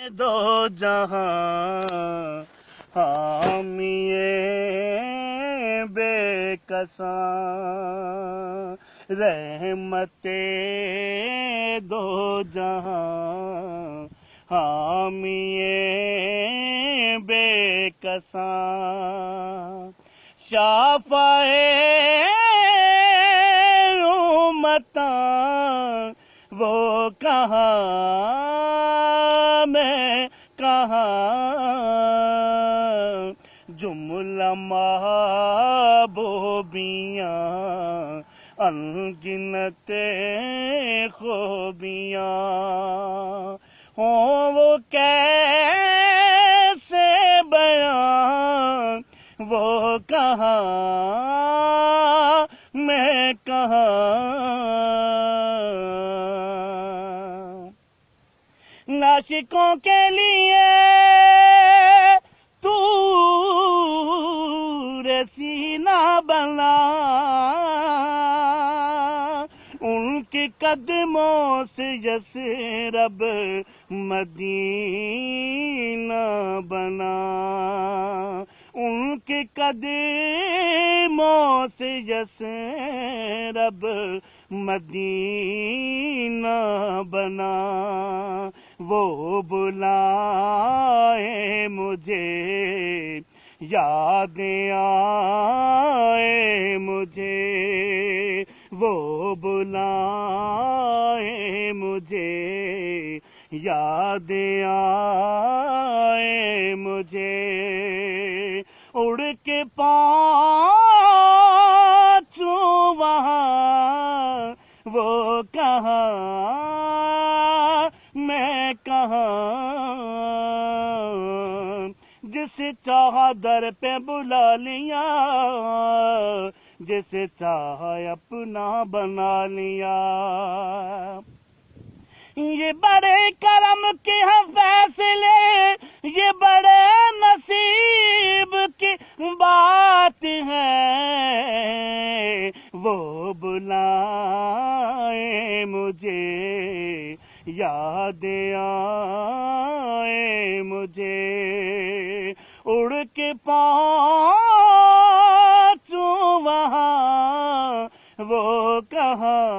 دو جہاں حامی بے کساں، رحمت دو جہاں حامی بے کساں، شافع امتاں وہ کہاں میں کہاں، جملہ محبوبیاں انگنت خوبیاں، ہوں وہ کیسے بیان، وہ کہاں میں کہاں، عاشقوں کے لیے طور سینہ بنا، ان کے قدموں سے یثرب مدینہ بنا، ان کے قدموں سے یثرب مدینہ بنا، وہ بلائے مجھے یاد آئے مجھے، وہ بلائے مجھے یاد آئے مجھے، اڑ کے پہنچوں وہاں، وہ کہاں میں کہاں، جس چاہا در پہ بلا لیا، جس چاہا اپنا بنا لیا، یہ بڑے کرم کے ہیں فیصلے، یہ بڑے نصیب کی بات ہے، وہ بلائے مجھے یاد آئے مجھے، اڑ کے پہنچوں وہاں، وہ کہاں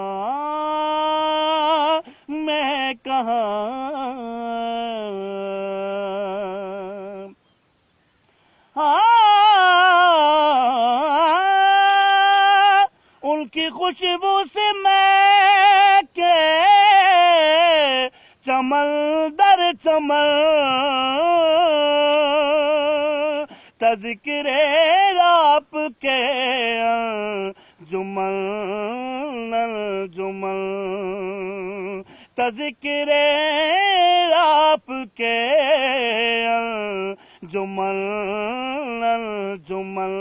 میں کہاں، ان کی خوشبو سے میں کہ چمن در چمن، تذکر آپ کے انجمن انجمن، تذکر آپ کے انجمن انجمن،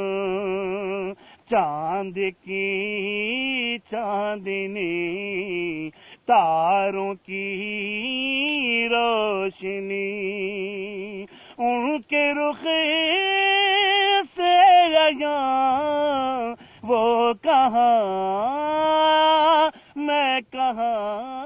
چاند کی چاندنی تاروں کی روشنی، ان کے رخ سے عیاں، وہ کہاں میں کہاں،